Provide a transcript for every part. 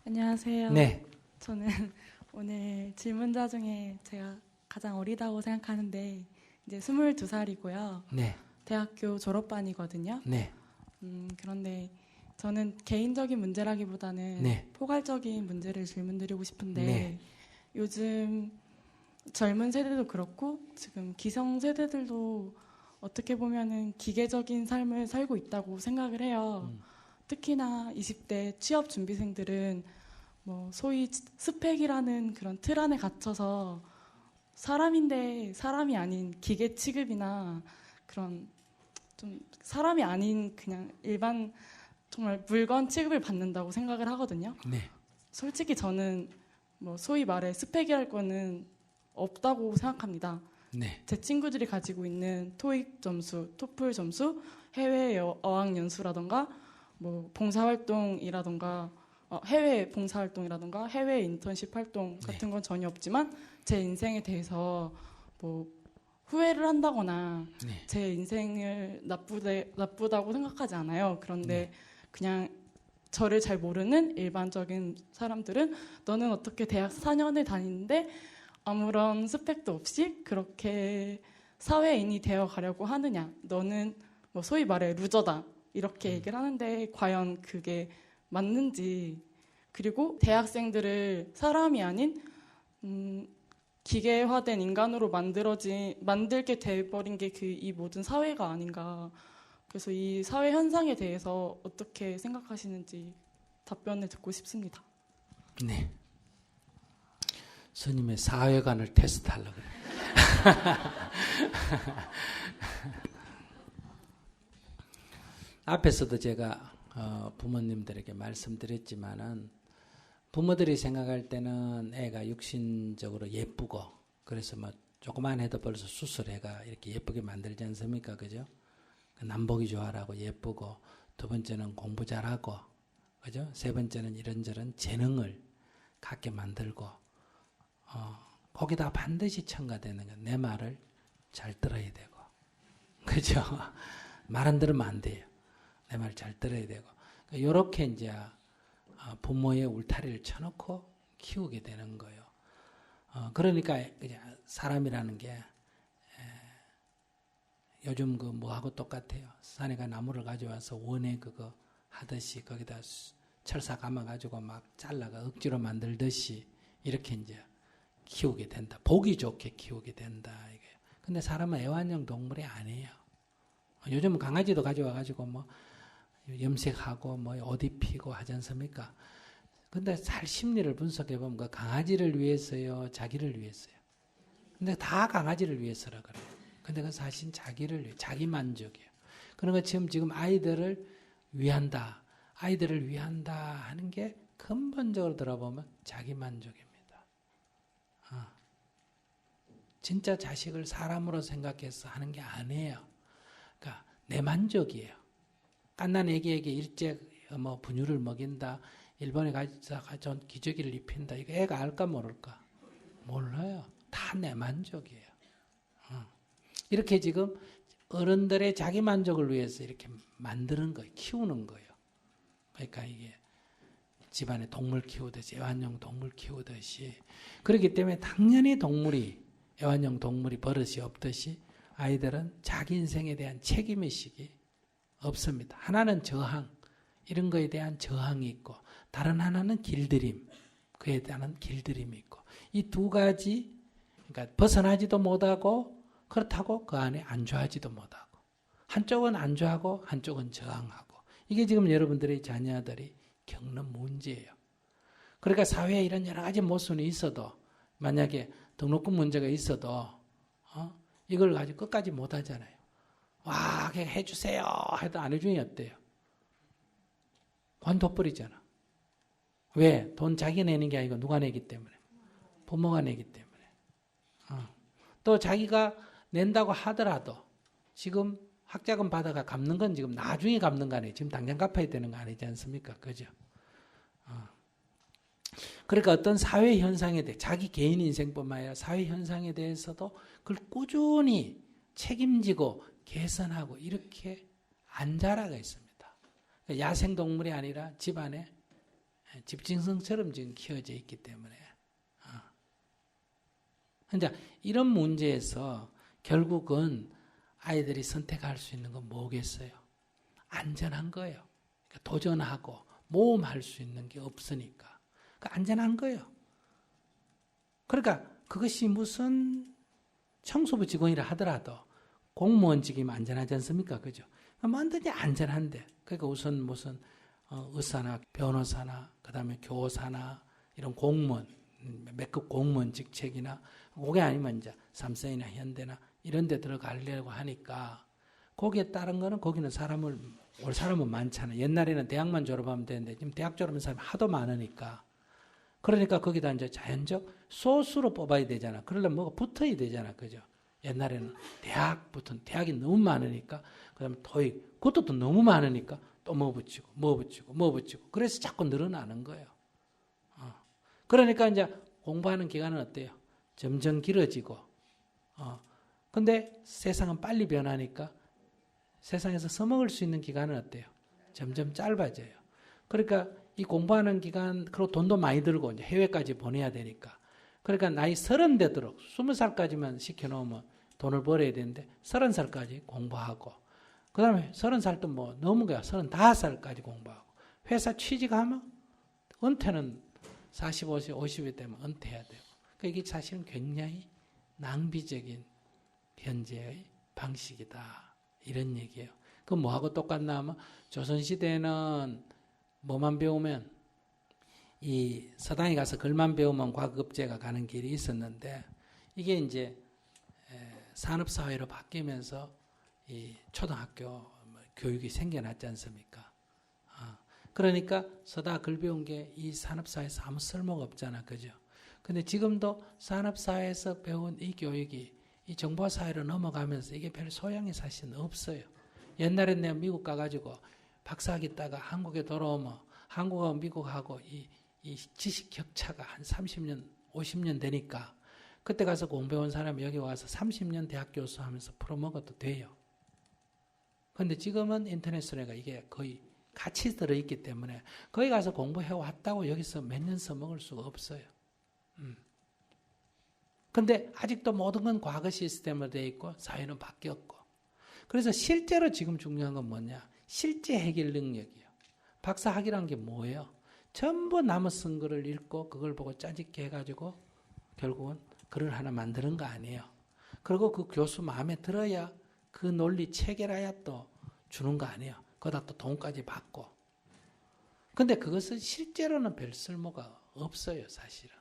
안녕하세요. 네, 저는 오늘 질문자 중에 제가 가장 어리다고 생각하는데 이제 22살이고요. 네, 대학교 졸업반이거든요. 네, 그런데 저는 개인적인 문제라기보다는 네, 포괄적인 문제를 질문드리고 싶은데 네. 요즘 젊은 세대도 그렇고 지금 기성 세대들도 어떻게 보면은 기계적인 삶을 살고 있다고 생각을 해요. 특히나 20대 취업 준비생들은 뭐 소위 스펙이라는 그런 틀 안에 갇혀서 사람인데 사람이 아닌 기계 취급이나 그런 좀 사람이 아닌 그냥 일반 정말 물건 취급을 받는다고 생각을 하거든요. 네. 솔직히 저는 뭐 소위 말해 스펙이랄 거는 없다고 생각합니다. 네. 제 친구들이 가지고 있는 토익 점수, 토플 점수, 해외 어학 연수라던가 뭐 봉사활동이라던가 해외 봉사활동이라던가 해외 인턴십 활동 같은 건 전혀 없지만 제 인생에 대해서 뭐 후회를 한다거나 네. 제 인생을 나쁘다고 생각하지 않아요. 그런데 그냥 저를 잘 모르는 일반적인 사람들은 너는 어떻게 대학 4년을 다니는데 아무런 스펙도 없이 그렇게 사회인이 되어 가려고 하느냐. 너는 뭐 소위 말해 루저다. 이렇게 얘기를 하는데 과연 그게 맞는지, 그리고 대학생들을 사람이 아닌 기계화된 인간으로 만들게 돼버린 게 이 모든 사회가 아닌가. 그래서 이 사회 현상에 대해서 어떻게 생각하시는지 답변을 듣고 싶습니다. 네. 스님의 사회관을 테스트하려고 그래요. 앞에서도 제가 부모님들에게 말씀드렸지만은 부모들이 생각할 때는 애가 육신적으로 예쁘고 그래서 뭐 조그만 해도 벌써 수술해가 이렇게 예쁘게 만들지 않습니까? 그죠? 남보기 좋아라고 예쁘고, 두 번째는 공부 잘하고, 그죠? 세 번째는 이런저런 재능을 갖게 만들고, 거기다 반드시 첨가되는 건 내 말을 잘 들어야 되고, 그죠? 말 안 들으면 안 돼요. 내 말 잘 들어야 되고, 요렇게 이제 부모의 울타리를 쳐놓고 키우게 되는 거예요. 그러니까 사람이라는 게 요즘 그 뭐하고 똑같아요. 산에가 나무를 가져와서 원에 그거 하듯이 거기다 철사 감아가지고 막 잘라가 억지로 만들듯이 이렇게 이제 키우게 된다. 보기 좋게 키우게 된다. 이게. 근데 사람은 애완용 동물이 아니에요. 요즘은 강아지도 가져와가지고 뭐 염색하고 뭐 옷 입히고 하지 않습니까? 근데 잘 심리를 분석해보면 그 강아지를 위해서요, 자기를 위해서요. 근데 다 강아지를 위해서라 그래요. 근데 그 사실 자기를 위해, 자기 만족이에요. 그러니까 지금 아이들을 위한다, 아이들을 위한다 하는 게 근본적으로 들어보면 자기 만족입니다. 진짜 자식을 사람으로 생각해서 하는 게 아니에요. 그러니까 내 만족이에요. 갓난 애기에게 일제 뭐 분유를 먹인다, 일본에 가서 기저귀를 입힌다. 이거 애가 알까 모를까? 몰라요. 다 내 만족이에요. 이렇게 지금 어른들의 자기 만족을 위해서 이렇게 만드는 거예요. 키우는 거예요. 그러니까 이게 집안에 동물 키우듯이, 애완용 동물 키우듯이. 그렇기 때문에 당연히 애완용 동물이 버릇이 없듯이 아이들은 자기 인생에 대한 책임의식이 없습니다. 하나는 저항, 이런 거에 대한 저항이 있고, 다른 하나는 길들임, 그에 대한 길들임이 있고, 이 두 가지, 그러니까 벗어나지도 못하고, 그렇다고 그 안에 안주하지도 못하고, 한쪽은 안주하고 한쪽은 저항하고, 이게 지금 여러분들의 자녀들이 겪는 문제예요. 그러니까 사회에 이런 여러 가지 모순이 있어도, 만약에 등록금 문제가 있어도 이걸 가지고 끝까지 못하잖아요. 와, 그냥 해주세요 해도 안 해주니 어때요? 돈 덧버리잖아. 왜? 돈 자기 내는 게 아니고 누가 내기 때문에, 부모가 내기 때문에. 또 자기가 낸다고 하더라도 지금 학자금 받아가 갚는 건 지금 나중에 갚는 거 아니에요. 지금 당장 갚아야 되는 거 아니지 않습니까? 그죠? 그러니까 어떤 사회 현상에 대해, 자기 개인 인생뿐만 아니라 사회 현상에 대해서도 그걸 꾸준히 책임지고 개선하고 이렇게 안 자라가 있습니다. 야생동물이 아니라 집안에 집중성처럼 지금 키워져 있기 때문에. 이제 이런 문제에서 결국은 아이들이 선택할 수 있는 건 뭐겠어요? 안전한 거예요. 그러니까 도전하고 모험할 수 있는 게 없으니까. 그러니까 안전한 거예요. 그러니까 그것이 무슨 청소부 직원이라 하더라도 공무원직이면 안전하지 않습니까? 그죠? 뭐든지 안전한데. 그러니까 우선 무슨 의사나 변호사나 그다음에 교사나 이런 공무원, 몇급 공무원 직책이나 그게 아니면 이제 삼성이나 현대나 이런 데 들어가려고 하니까 거기에 따른 거는 거기는 올 사람은 많잖아요. 옛날에는 대학만 졸업하면 되는데 지금 대학 졸업한 사람이 하도 많으니까 그러니까 거기다 이제 자연적 소수로 뽑아야 되잖아. 그러려면 뭐가 붙어야 되잖아. 그죠? 옛날에는 대학이 너무 많으니까 그다음에 토익 그것도 또 너무 많으니까 또 뭐 붙이고 그래서 자꾸 늘어나는 거예요. 그러니까 이제 공부하는 기간은 어때요? 점점 길어지고 근데 세상은 빨리 변하니까 세상에서 써먹을 수 있는 기간은 어때요? 점점 짧아져요. 그러니까 이 공부하는 기간, 그리고 돈도 많이 들고 이제 해외까지 보내야 되니까. 그러니까 나이 30 되도록 20살까지만 시켜놓으면 돈을 벌어야 되는데 30살까지 공부하고 그 다음에 30살도 뭐 넘은 거야. 35살까지 공부하고 회사 취직하면 은퇴는 45세, 50이 되면 은퇴해야 되고 그러니까 이게 사실은 굉장히 낭비적인 현재의 방식이다. 이런 얘기예요. 그럼 뭐하고 똑같나 하면 조선시대에는 뭐만 배우면 이 서당에 가서 글만 배우면 과급제가 가는 길이 있었는데 이게 이제 산업사회로 바뀌면서 이 초등학교 교육이 생겨났지 않습니까? 그러니까 서다 글 배운 게 이 산업사회에서 아무 쓸모가 없잖아. 그죠? 근데 지금도 산업사회에서 배운 이 교육이 이 정보사회로 넘어가면서 이게 별 소양이 사실은 없어요. 옛날엔 내가 미국 가가지고 박사학위 따가 한국에 돌아오면 한국하고 미국하고 이 지식 격차가 한 30년, 50년 되니까 그때 가서 공부해온 사람이 여기 와서 30년 대학 교수 하면서 풀어먹어도 돼요. 그런데 지금은 인터넷으로 이게 거의 같이 들어있기 때문에 거기 가서 공부해왔다고 여기서 몇 년 써먹을 수가 없어요. 근데 아직도 모든 건 과거 시스템으로 되어 있고 사회는 바뀌었고 그래서 실제로 지금 중요한 건 뭐냐? 실제 해결 능력이에요. 박사학위란 게 뭐예요? 전부 남의 쓴 거를 읽고 그걸 보고 짜집게 해가지고 결국은 글을 하나 만드는 거 아니에요. 그리고 그 교수 마음에 들어야 그 논리 체결해야 또 주는 거 아니에요. 거기다 또 돈까지 받고. 근데 그것은 실제로는 별 쓸모가 없어요, 사실은.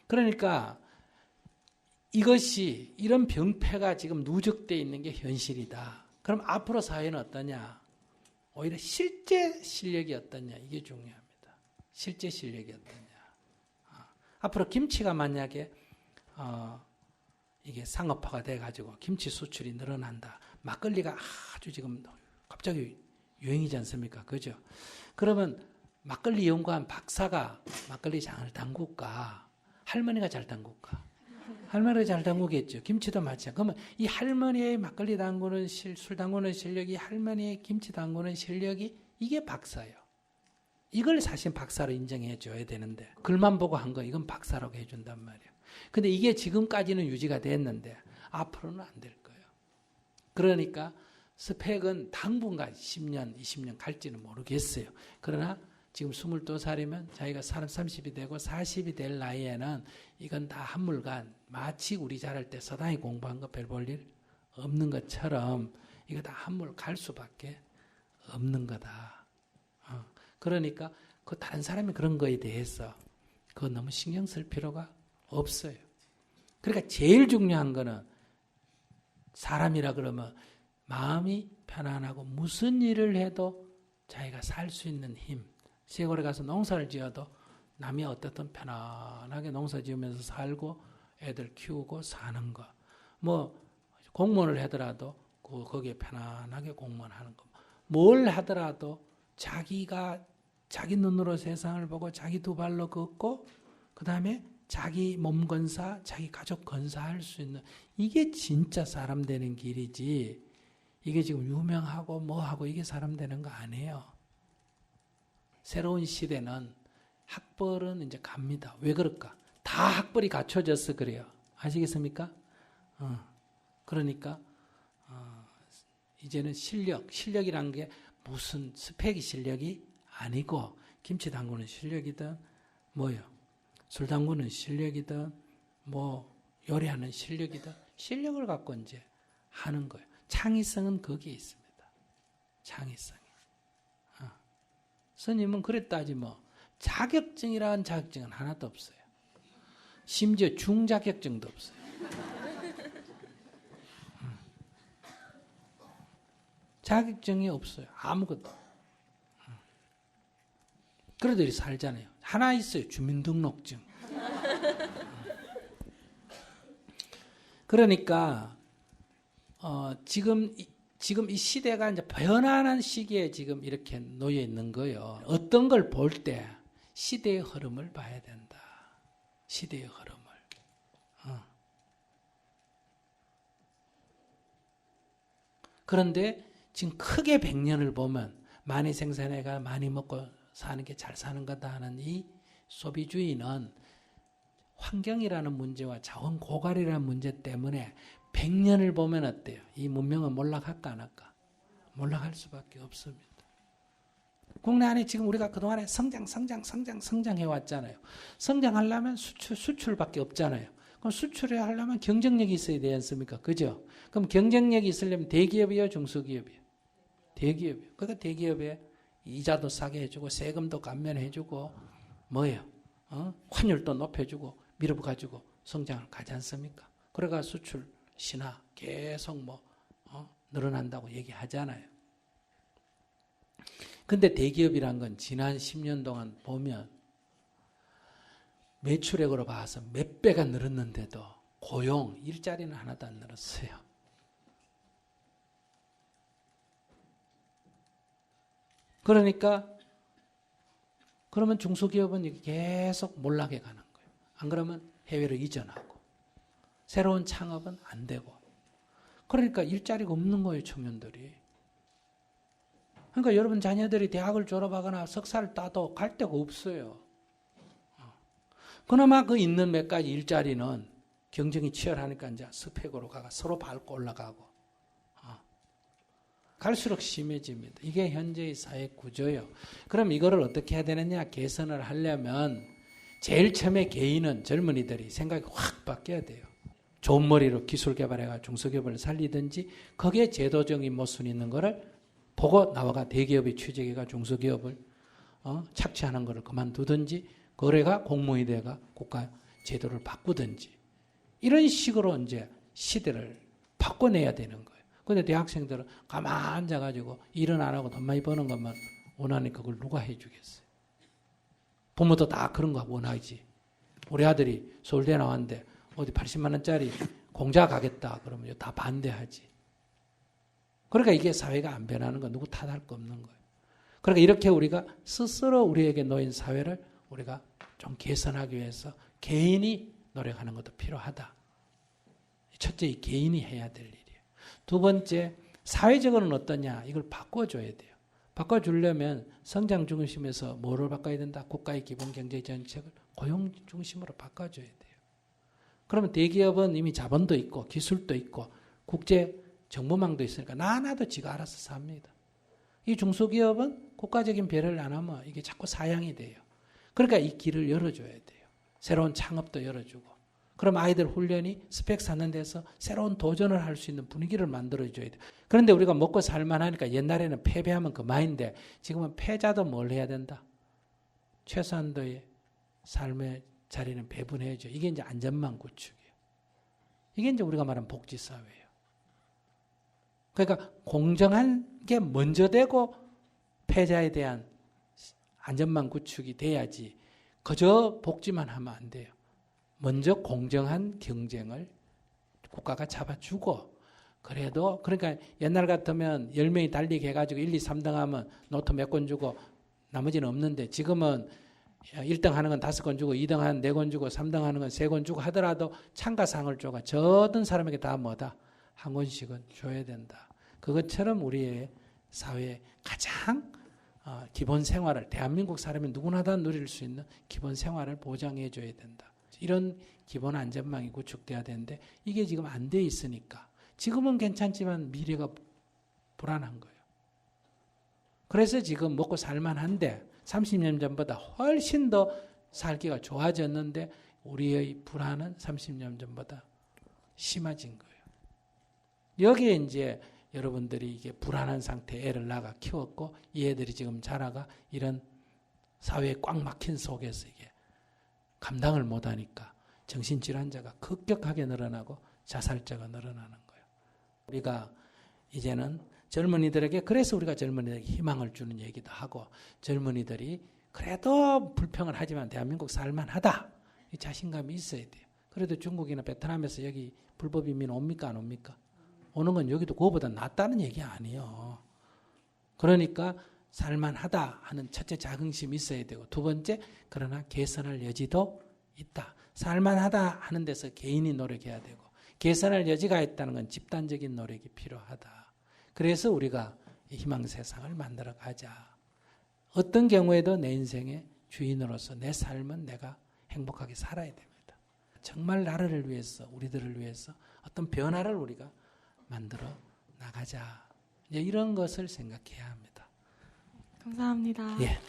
그러니까 이것이 이런 병폐가 지금 누적되어 있는 게 현실이다. 그럼 앞으로 사회는 어떠냐? 오히려 실제 실력이 어떠냐? 이게 중요합니다. 실제 실력이 어떠냐? 앞으로 김치가 만약에 이게 상업화가 돼가지고 김치 수출이 늘어난다. 막걸리가 아주 지금 갑자기 유행이지 않습니까? 그죠? 그러면 막걸리 연구한 박사가 막걸리 장을 담글까? 할머니가 잘 담글까? 할머니가 잘 담그겠죠. 김치도 마찬가지. 그러면 이 할머니의 막걸리 담그는 술 담그는 실력이 할머니의 김치 담그는 실력이 이게 박사예요. 이걸 사실 박사로 인정해 줘야 되는데 글만 보고 한 거 이건 박사라고 해준단 말이에요. 근데 이게 지금까지는 유지가 됐는데 앞으로는 안 될 거예요. 그러니까 스펙은 당분간 10년, 20년 갈지는 모르겠어요. 그러나 지금 22살이면 자기가 30이 되고 40이 될 나이에는 이건 다 한물간 마치 우리 자랄 때 서당이 공부한 거 별 볼 일 없는 것처럼 이거 다 한물 갈 수밖에 없는 거다. 그러니까 그 다른 사람이 그런 거에 대해서 그거 너무 신경 쓸 필요가 없어요. 그러니까 제일 중요한 거는 사람이라 그러면 마음이 편안하고 무슨 일을 해도 자기가 살 수 있는 힘. 시골에 가서 농사를 지어도 남이 어떻든 편안하게 농사 지으면서 살고 애들 키우고 사는 거. 뭐 공무원을 하더라도 거기에 편안하게 공무원 하는 거. 뭘 하더라도 자기가 자기 눈으로 세상을 보고 자기 두 발로 걷고 그 다음에 자기 몸 건사, 자기 가족 건사할 수 있는 이게 진짜 사람 되는 길이지 이게 지금 유명하고 뭐하고 이게 사람 되는 거 아니에요. 새로운 시대는 학벌은 이제 갑니다. 왜 그럴까? 다 학벌이 갖춰져서 그래요. 아시겠습니까? 그러니까 이제는 실력이란 게 무슨 스펙이 실력이 아니고 김치 담그는 실력이든 뭐요? 술 담그는 실력이든 뭐 요리하는 실력이든 실력을 갖고 이제 하는 거예요. 창의성은 거기에 있습니다. 창의성이. 스님은 그랬다지 뭐 자격증이라는 자격증은 하나도 없어요. 심지어 중자격증도 없어요. 자격증이 없어요. 아무것도. 그래도 이렇게 살잖아요. 하나 있어요. 주민등록증. 그러니까 지금 이 시대가 이제 변화하는 시기에 지금 이렇게 놓여 있는 거예요. 어떤 걸 볼 때 시대의 흐름을 봐야 된다. 시대의 흐름을. 그런데 지금 크게 100년을 보면 많이 생산해가 많이 먹고 사는 게 잘 사는 거다 하는 이 소비주의는 환경이라는 문제와 자원 고갈이라는 문제 때문에 100년을 보면 어때요? 이 문명은 몰락할까 안 할까? 몰락할 수밖에 없습니다. 국내 안에 지금 우리가 그동안에 성장해왔잖아요. 성장하려면 수출밖에 없잖아요. 그럼 수출을 하려면 경쟁력이 있어야 되지 않습니까? 그죠? 그럼 경쟁력이 있으려면 대기업이요, 중소기업이요? 대기업이요. 그러니까 대기업에 이자도 싸게 해주고 세금도 감면해주고 뭐예요? 환율도 높여주고 밀어가지고 성장을 가지 않습니까? 그래가 수출 신화 계속 늘어난다고 얘기하잖아요. 근데 대기업이란 건 지난 10년 동안 보면 매출액으로 봐서 몇 배가 늘었는데도 고용, 일자리는 하나도 안 늘었어요. 그러니까 그러면 중소기업은 계속 몰락해 가는 거예요. 안 그러면 해외로 이전하고 새로운 창업은 안 되고 그러니까 일자리가 없는 거예요. 청년들이. 그러니까 여러분 자녀들이 대학을 졸업하거나 석사를 따도 갈 데가 없어요. 그나마 그 있는 몇 가지 일자리는 경쟁이 치열하니까 이제 스펙으로 가가 서로 밟고 올라가고 갈수록 심해집니다. 이게 현재의 사회 구조예요. 그럼 이거를 어떻게 해야 되느냐? 개선을 하려면 제일 처음에 개인은 젊은이들이 생각이 확 바뀌어야 돼요. 좋은 머리로 기술 개발해가 중소기업을 살리든지 거기에 제도적인 모순이 있는 거를 보고 나와가 대기업이 취직해가 중소기업을 착취하는 거를 그만두든지 거래가 공무원이 돼가 국가 제도를 바꾸든지 이런 식으로 이제 시대를 바꿔내야 되는 거예요. 근데 대학생들은 가만 앉아가지고 일은 안 하고 돈 많이 버는 것만 원하니까 그걸 누가 해주겠어요? 부모도 다 그런 거 원하지. 우리 아들이 서울대 나왔는데 어디 80만 원짜리 공자 가겠다 그러면 다 반대하지. 그러니까 이게 사회가 안 변하는 건 누구 탓할 거 없는 거예요. 그러니까 이렇게 우리가 스스로 우리에게 놓인 사회를 우리가 좀 개선하기 위해서 개인이 노력하는 것도 필요하다. 첫째, 이 개인이 해야 될 일이에요. 두 번째, 사회적으로는 어떠냐? 이걸 바꿔줘야 돼요. 바꿔주려면 성장 중심에서 뭐를 바꿔야 된다? 국가의 기본 경제 정책을 고용 중심으로 바꿔줘야 돼요. 그러면 대기업은 이미 자본도 있고 기술도 있고 국제 정보망도 있으니까 나도 지가 알아서 삽니다. 이 중소기업은 국가적인 배려를 안 하면 이게 자꾸 사양이 돼요. 그러니까 이 길을 열어줘야 돼요. 새로운 창업도 열어주고. 그럼 아이들 훈련이 스펙 쌓는 데서 새로운 도전을 할 수 있는 분위기를 만들어줘야 돼요. 그런데 우리가 먹고 살만하니까 옛날에는 패배하면 그만인데 지금은 패자도 뭘 해야 된다? 최소한도의 삶의 자리는 배분해야죠. 이게 이제 안전망 구축이에요. 이게 이제 우리가 말하는 복지사회예요. 그러니까 공정한 게 먼저 되고 패자에 대한 안전망 구축이 돼야지 그저 복지만 하면 안 돼요. 먼저 공정한 경쟁을 국가가 잡아주고 그래도 그러니까 옛날 같으면 10명이 달리기 해가지고 1, 2, 3등 하면 노트 몇 권 주고 나머지는 없는데 지금은 1등 하는 건 5권 주고 2등 하는 4권 주고 3등 하는 건 3권 주고 하더라도 참가상을 줘가 저든 사람에게 다 뭐다? 한 권씩은 줘야 된다. 그것처럼 우리의 사회에 가장 기본 생활을 대한민국 사람이 누구나 다 누릴 수 있는 기본 생활을 보장해 줘야 된다. 이런 기본 안전망이 구축돼야 되는데 이게 지금 안 돼 있으니까 지금은 괜찮지만 미래가 불안한 거예요. 그래서 지금 먹고 살만한데 30년 전보다 훨씬 더 살기가 좋아졌는데 우리의 불안은 30년 전보다 심해진 거예요. 여기에 이제 여러분들이 이게 불안한 상태에 애를 낳아 키웠고 이 애들이 지금 자라가 이런 사회에 꽉 막힌 속에서 이게 감당을 못하니까 정신질환자가 급격하게 늘어나고 자살자가 늘어나는 거예요. 우리가 이제는 젊은이들에게 그래서 우리가 젊은이들에게 희망을 주는 얘기도 하고 젊은이들이 그래도 불평을 하지만 대한민국 살만하다. 이 자신감이 있어야 돼요. 그래도 중국이나 베트남에서 여기 불법 이민 옵니까 안 옵니까? 오는 건 여기도 그거보다 낫다는 얘기 아니에요. 그러니까 살만하다 하는 첫째 자긍심이 있어야 되고 두 번째 그러나 개선할 여지도 있다. 살만하다 하는 데서 개인이 노력해야 되고 개선할 여지가 있다는 건 집단적인 노력이 필요하다. 그래서 우리가 희망 세상을 만들어 가자. 어떤 경우에도 내 인생의 주인으로서 내 삶은 내가 행복하게 살아야 됩니다. 정말 나라를 위해서 우리들을 위해서 어떤 변화를 우리가 만들어 나가자. 이제 이런 것을 생각해야 합니다. 감사합니다. 예.